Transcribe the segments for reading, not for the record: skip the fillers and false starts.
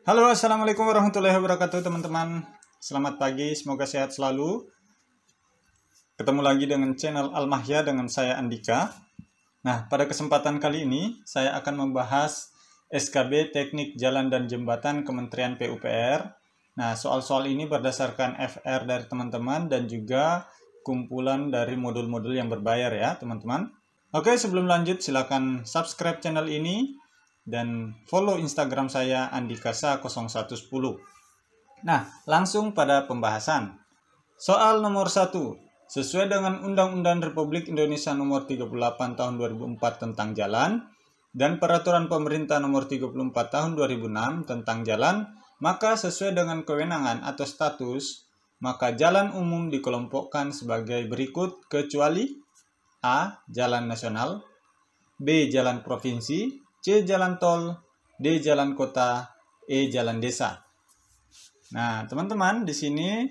Halo, assalamualaikum warahmatullahi wabarakatuh teman-teman. Selamat pagi, semoga sehat selalu. Ketemu lagi dengan channel Al-Mahya dengan saya Andika. Nah, pada kesempatan kali ini saya akan membahas SKB Teknik Jalan dan Jembatan Kementerian PUPR. Nah, soal-soal ini berdasarkan FR dari teman-teman dan juga kumpulan dari modul-modul yang berbayar ya teman-teman. Oke, sebelum lanjut silakan subscribe channel ini dan follow Instagram saya andikasa0110. Nah, langsung pada pembahasan. Soal nomor 1. Sesuai dengan Undang-Undang Republik Indonesia nomor 38 tahun 2004 tentang jalan dan Peraturan Pemerintah nomor 34 tahun 2006 tentang jalan, maka sesuai dengan kewenangan atau status, maka jalan umum dikelompokkan sebagai berikut kecuali A. Jalan nasional, B. Jalan provinsi, C. Jalan tol, D. Jalan kota, E. Jalan desa. Nah, teman-teman, di sini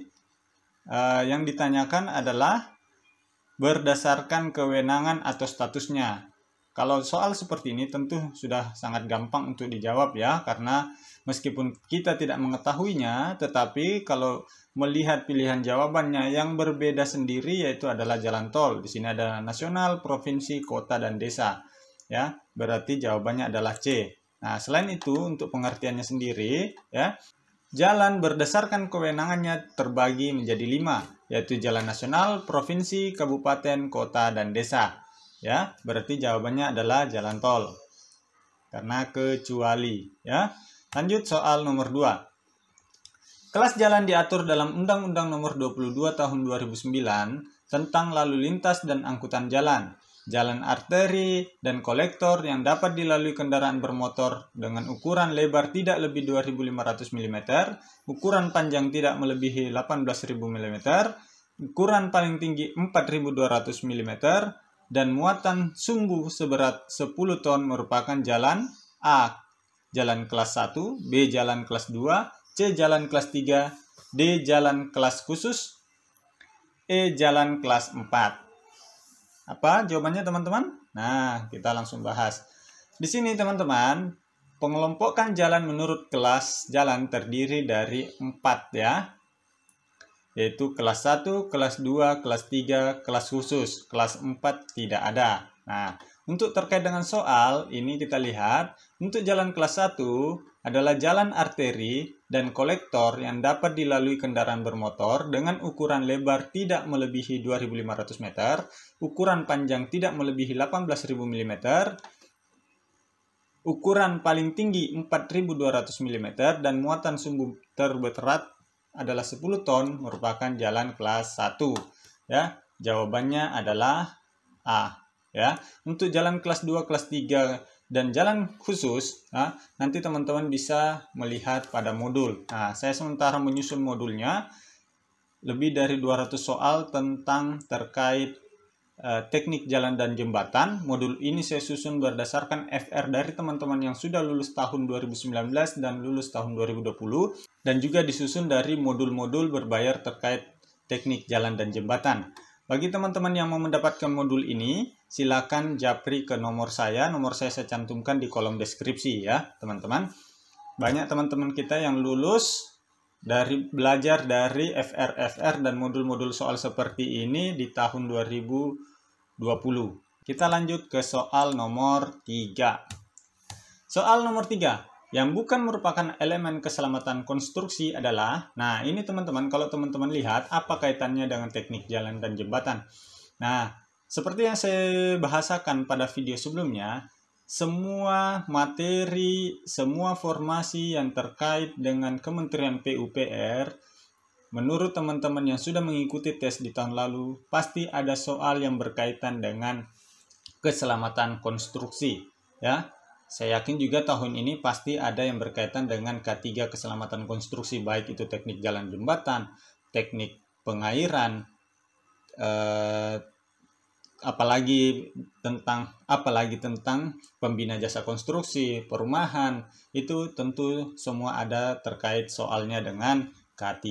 yang ditanyakan adalah berdasarkan kewenangan atau statusnya. Kalau soal seperti ini tentu sudah sangat gampang untuk dijawab ya, karena meskipun kita tidak mengetahuinya, tetapi kalau melihat pilihan jawabannya yang berbeda sendiri yaitu adalah jalan tol. Di sini ada nasional, provinsi, kota, dan desa. Ya, berarti jawabannya adalah C. Nah, selain itu untuk pengertiannya sendiri, ya, jalan berdasarkan kewenangannya terbagi menjadi 5, yaitu jalan nasional, provinsi, kabupaten, kota, dan desa. Ya, berarti jawabannya adalah jalan tol. Karena kecuali, ya. Lanjut soal nomor 2. Kelas jalan diatur dalam Undang-Undang nomor 22 tahun 2009 tentang lalu lintas dan angkutan jalan. Jalan arteri dan kolektor yang dapat dilalui kendaraan bermotor dengan ukuran lebar tidak lebih 2.500 mm, ukuran panjang tidak melebihi 18.000 mm, ukuran paling tinggi 4.200 mm, dan muatan sumbu seberat 10 ton merupakan jalan A. Jalan kelas 1, B. Jalan kelas 2, C. Jalan kelas 3, D. Jalan kelas khusus, E. Jalan kelas 4. Apa jawabannya teman-teman? Nah, kita langsung bahas. Di sini teman-teman, pengelompokan jalan menurut kelas jalan terdiri dari 4 ya. Yaitu kelas 1, kelas 2, kelas 3, kelas khusus. Kelas 4 tidak ada. Nah, untuk terkait dengan soal, ini kita lihat, untuk jalan kelas 1 adalah jalan arteri dan kolektor yang dapat dilalui kendaraan bermotor dengan ukuran lebar tidak melebihi 2.500 meter, ukuran panjang tidak melebihi 18.000 mm, ukuran paling tinggi 4.200 mm, dan muatan sumbu terberat adalah 10 ton merupakan jalan kelas 1. Ya, jawabannya adalah A. Ya, untuk jalan kelas 2, kelas 3 dan jalan khusus, nah, nanti teman-teman bisa melihat pada modul. Nah, saya sementara menyusun modulnya lebih dari 200 soal tentang terkait teknik jalan dan jembatan. Modul ini saya susun berdasarkan FR dari teman-teman yang sudah lulus tahun 2019 dan lulus tahun 2020, dan juga disusun dari modul-modul berbayar terkait teknik jalan dan jembatan. Bagi teman-teman yang mau mendapatkan modul ini, silakan japri ke nomor saya. Nomor saya cantumkan di kolom deskripsi ya, teman-teman. Banyak teman-teman kita yang lulus belajar dari FR dan modul-modul soal seperti ini di tahun 2020. Kita lanjut ke soal nomor 3. Soal nomor 3. Yang bukan merupakan elemen keselamatan konstruksi adalah, nah ini teman-teman, kalau teman-teman lihat apa kaitannya dengan teknik jalan dan jembatan. Nah, seperti yang saya bahasakan pada video sebelumnya, semua materi, semua formasi yang terkait dengan Kementerian PUPR, menurut teman-teman yang sudah mengikuti tes di tahun lalu, pasti ada soal yang berkaitan dengan keselamatan konstruksi, ya. Saya yakin juga tahun ini pasti ada yang berkaitan dengan K3 keselamatan konstruksi, baik itu teknik jalan jembatan, teknik pengairan, apalagi tentang pembina jasa konstruksi, perumahan, itu tentu semua ada terkait soalnya dengan K3.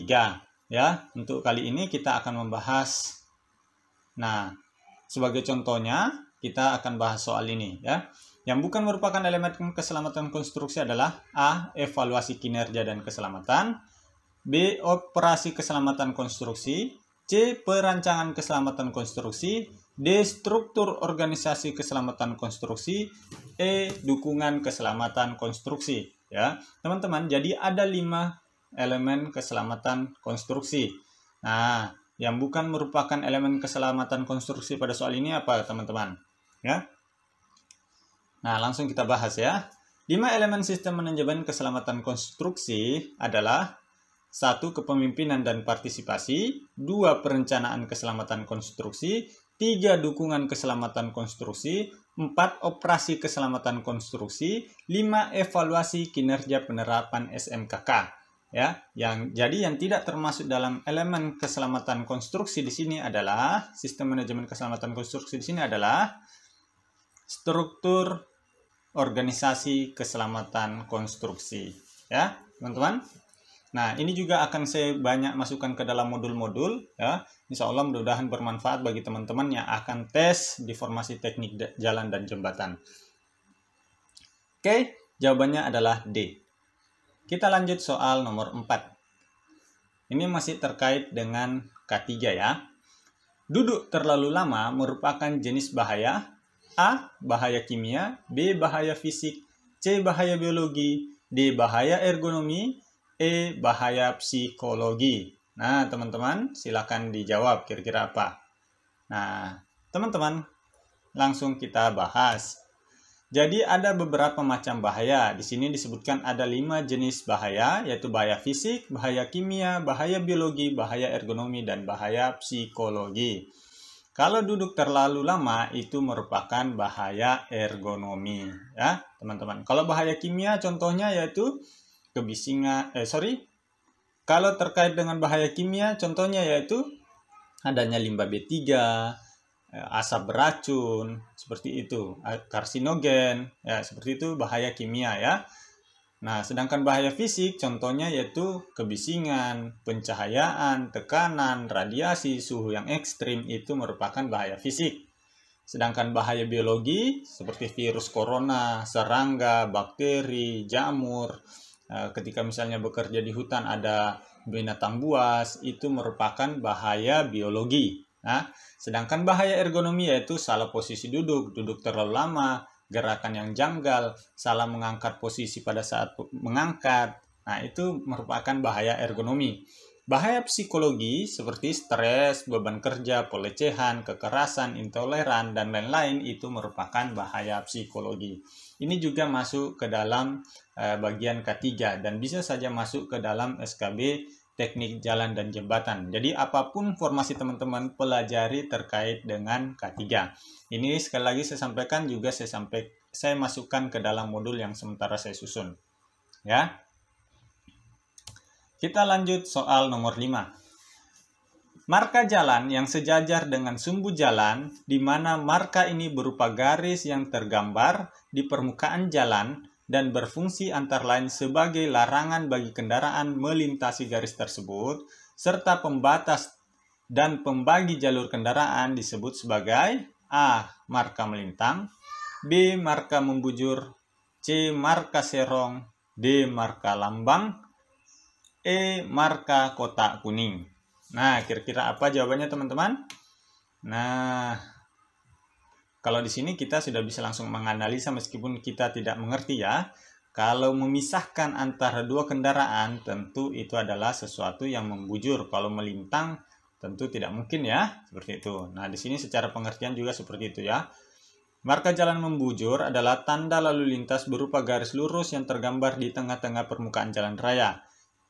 Ya, untuk kali ini kita akan membahas. Nah, sebagai contohnya kita akan bahas soal ini ya. Yang bukan merupakan elemen keselamatan konstruksi adalah A. Evaluasi kinerja dan keselamatan, B. Operasi keselamatan konstruksi, C. Perancangan keselamatan konstruksi, D. Struktur organisasi keselamatan konstruksi, E. Dukungan keselamatan konstruksi. Ya, teman-teman, jadi ada 5 elemen keselamatan konstruksi. Nah, yang bukan merupakan elemen keselamatan konstruksi pada soal ini apa, teman-teman? Ya. Nah, langsung kita bahas ya. 5 elemen sistem manajemen keselamatan konstruksi adalah 1. Kepemimpinan dan partisipasi, 2. Perencanaan keselamatan konstruksi, 3. Dukungan keselamatan konstruksi, 4. Operasi keselamatan konstruksi, 5. Evaluasi kinerja penerapan SMKK. Ya, jadi yang tidak termasuk dalam elemen keselamatan konstruksi di sini adalah sistem manajemen keselamatan konstruksi di sini adalah struktur organisasi keselamatan konstruksi. Ya, teman-teman. Nah, ini juga akan saya banyak masukkan ke dalam modul-modul ya. Insya Allah mudah-mudahan bermanfaat bagi teman-teman yang akan tes di formasi teknik jalan dan jembatan. Oke, jawabannya adalah D. Kita lanjut soal nomor 4. Ini masih terkait dengan K3 ya. Duduk terlalu lama merupakan jenis bahaya. A. Bahaya kimia, B. Bahaya fisik, C. Bahaya biologi, D. Bahaya ergonomi, E. Bahaya psikologi. Nah, teman-teman, silakan dijawab kira-kira apa. Nah, teman-teman, langsung kita bahas. Jadi ada beberapa macam bahaya. Di sini disebutkan ada 5 jenis bahaya, yaitu bahaya fisik, bahaya kimia, bahaya biologi, bahaya ergonomi, dan bahaya psikologi. Kalau duduk terlalu lama itu merupakan bahaya ergonomi, ya, teman-teman. Kalau bahaya kimia contohnya yaitu kebisingan, kalau terkait dengan bahaya kimia, contohnya yaitu adanya limbah B3, asap beracun, seperti itu, karsinogen, ya, seperti itu bahaya kimia ya. Nah, sedangkan bahaya fisik, contohnya yaitu kebisingan, pencahayaan, tekanan, radiasi, suhu yang ekstrim, itu merupakan bahaya fisik. Sedangkan bahaya biologi, seperti virus corona, serangga, bakteri, jamur, ketika misalnya bekerja di hutan ada binatang buas, itu merupakan bahaya biologi. Nah, sedangkan bahaya ergonomi yaitu salah posisi duduk, duduk terlalu lama, gerakan yang janggal, salah mengangkat posisi pada saat mengangkat. Nah, itu merupakan bahaya ergonomi. Bahaya psikologi seperti stres, beban kerja, pelecehan, kekerasan, intoleran, dan lain-lain itu merupakan bahaya psikologi. Ini juga masuk ke dalam bagian K3 dan bisa saja masuk ke dalam SKB teknik jalan dan jembatan. Jadi apapun formasi teman-teman pelajari terkait dengan K3. Ini sekali lagi saya sampaikan juga saya masukkan ke dalam modul yang sementara saya susun. Ya. Kita lanjut soal nomor 5. Marka jalan yang sejajar dengan sumbu jalan, di mana marka ini berupa garis yang tergambar di permukaan jalan dan berfungsi antara lain sebagai larangan bagi kendaraan melintasi garis tersebut, serta pembatas dan pembagi jalur kendaraan disebut sebagai A. Marka melintang, B. Marka membujur, C. Marka serong, D. Marka lambang, E. Marka kotak kuning. Nah, kira-kira apa jawabannya teman-teman? Nah, kalau di sini kita sudah bisa langsung menganalisa meskipun kita tidak mengerti ya. Kalau memisahkan antara dua kendaraan, tentu itu adalah sesuatu yang membujur. Kalau melintang, tentu tidak mungkin ya, seperti itu. Nah, di sini secara pengertian juga seperti itu ya. Marka jalan membujur adalah tanda lalu lintas berupa garis lurus yang tergambar di tengah-tengah permukaan jalan raya.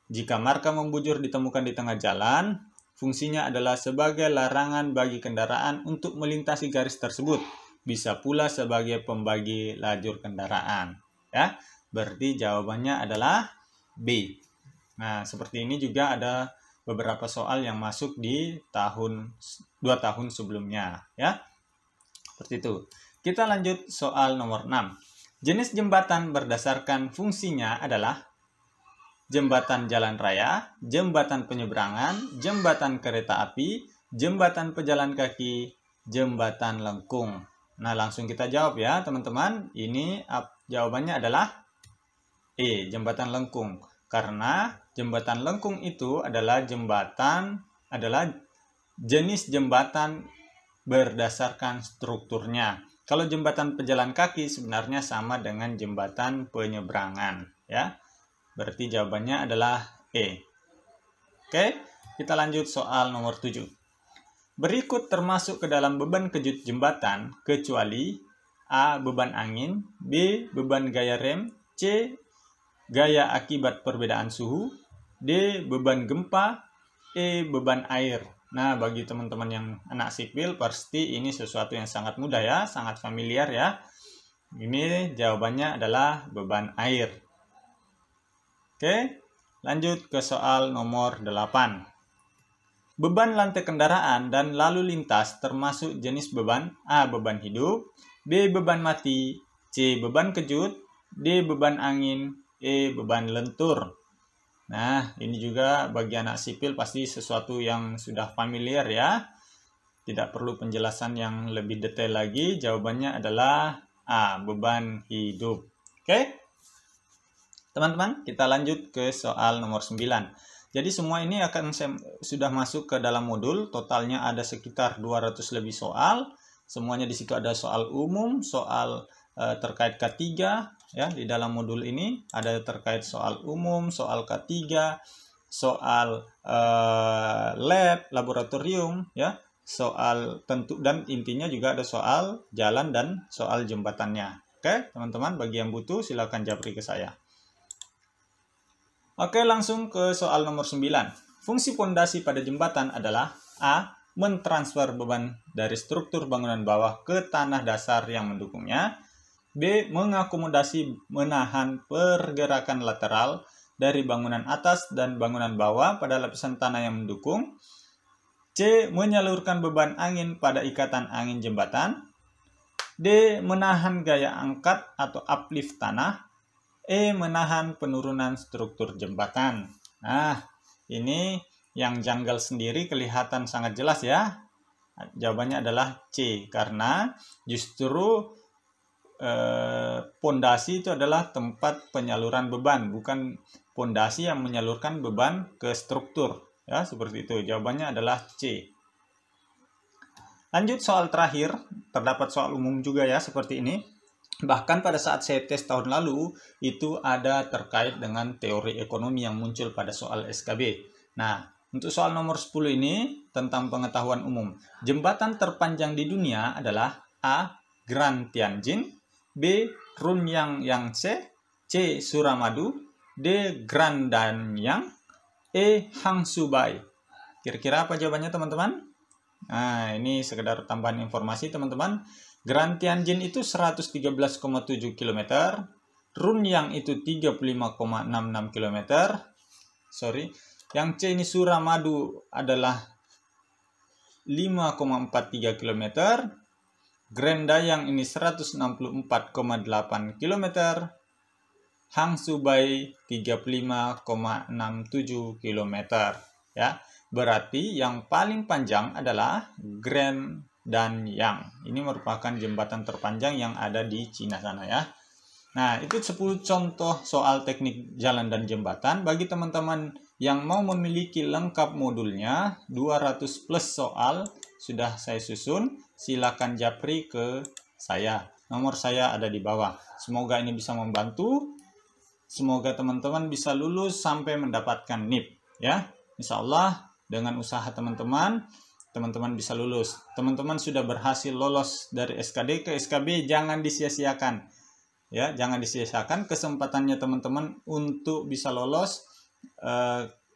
Jika marka membujur ditemukan di tengah jalan, fungsinya adalah sebagai larangan bagi kendaraan untuk melintasi garis tersebut. Bisa pula sebagai pembagi lajur kendaraan. Ya, berarti jawabannya adalah B. Nah, seperti ini juga ada beberapa soal yang masuk di 2 tahun sebelumnya. Ya, seperti itu. Kita lanjut soal nomor 6. Jenis jembatan berdasarkan fungsinya adalah jembatan jalan raya, jembatan penyeberangan, jembatan kereta api, jembatan pejalan kaki, jembatan lengkung. Nah, langsung kita jawab ya, teman-teman. Ini jawabannya adalah E, jembatan lengkung. Karena jembatan lengkung itu adalah jenis jembatan berdasarkan strukturnya. Kalau jembatan pejalan kaki sebenarnya sama dengan jembatan penyeberangan, ya. Berarti jawabannya adalah E. Oke, kita lanjut soal nomor 7. Berikut termasuk ke dalam beban kejut jembatan kecuali A. beban angin, B. beban gaya rem, C. gaya akibat perbedaan suhu, D. beban gempa, E. beban air. Nah, bagi teman-teman yang anak sipil pasti ini sesuatu yang sangat mudah ya, sangat familiar ya. Ini jawabannya adalah beban air. Oke, lanjut ke soal nomor 8. Beban lantai kendaraan dan lalu lintas termasuk jenis beban A. beban hidup, B. beban mati, C. beban kejut, D. beban angin, E. beban lentur. Nah, ini juga bagi anak sipil pasti sesuatu yang sudah familiar ya. Tidak perlu penjelasan yang lebih detail lagi. Jawabannya adalah A. beban hidup. Oke? Teman-teman, kita lanjut ke soal nomor 9. Jadi semua ini sudah masuk ke dalam modul. Totalnya ada sekitar 200 lebih soal. Semuanya di situ ada soal umum, soal terkait K3 ya. Di dalam modul ini ada terkait soal umum, soal K3, soal lab, laboratorium ya, soal tentu, dan intinya juga ada soal jalan dan soal jembatannya. Oke, teman-teman, bagi yang butuh silakan japri ke saya. Oke, langsung ke soal nomor 9. Fungsi pondasi pada jembatan adalah A. mentransfer beban dari struktur bangunan bawah ke tanah dasar yang mendukungnya, B. mengakomodasi menahan pergerakan lateral dari bangunan atas dan bangunan bawah pada lapisan tanah yang mendukung, C. menyalurkan beban angin pada ikatan angin jembatan, D. menahan gaya angkat atau uplift tanah, E. menahan penurunan struktur jembatan. Nah, ini yang janggal sendiri kelihatan sangat jelas ya. Jawabannya adalah C, karena justru pondasi itu adalah tempat penyaluran beban, bukan pondasi yang menyalurkan beban ke struktur. Ya, seperti itu. Jawabannya adalah C. Lanjut soal terakhir, terdapat soal umum juga ya, seperti ini. Bahkan pada saat saya tes tahun lalu, itu ada terkait dengan teori ekonomi yang muncul pada soal SKB. Nah, untuk soal nomor 10 ini, tentang pengetahuan umum. Jembatan terpanjang di dunia adalah A. Grand Tianjin, B. Runyang Yangtze, C. Suramadu, D. Grand Danyang, E. Hangsubai. Kira-kira apa jawabannya teman-teman? Nah, ini sekedar tambahan informasi teman-teman. Grand Tianjin itu 113,7 km, Runyang itu 35,66 km, yang C ini Suramadu adalah 5,43 km, Grand Danyang ini 164,8 km, Hangsubai 35,67 km. Ya, berarti yang paling panjang adalah Grand Danyang. Ini merupakan jembatan terpanjang yang ada di Cina sana ya. Nah, itu 10 contoh soal teknik jalan dan jembatan. Bagi teman-teman yang mau memiliki lengkap modulnya, 200 plus soal sudah saya susun. Silakan japri ke saya. Nomor saya ada di bawah. Semoga ini bisa membantu. Semoga teman-teman bisa lulus sampai mendapatkan NIP ya. Insya Allah dengan usaha teman-teman bisa lulus. Teman-teman sudah berhasil lolos dari SKD ke SKB, jangan disia-siakan. Ya, jangan disia-siakan kesempatannya teman-teman untuk bisa lolos,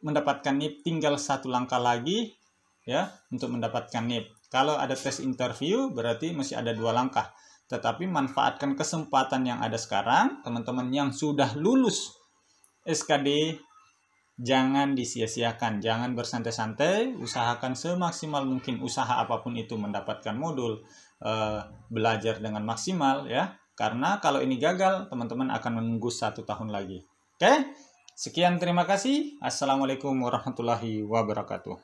mendapatkan NIP tinggal 1 langkah lagi ya untuk mendapatkan NIP. Kalau ada tes interview berarti masih ada 2 langkah. Tetapi manfaatkan kesempatan yang ada sekarang, teman-teman yang sudah lulus SKD. Jangan disia-siakan, jangan bersantai-santai, usahakan semaksimal mungkin usaha apapun itu mendapatkan modul, belajar dengan maksimal ya. Karena kalau ini gagal, teman-teman akan menunggu 1 tahun lagi. Oke, sekian terima kasih. Assalamualaikum warahmatullahi wabarakatuh.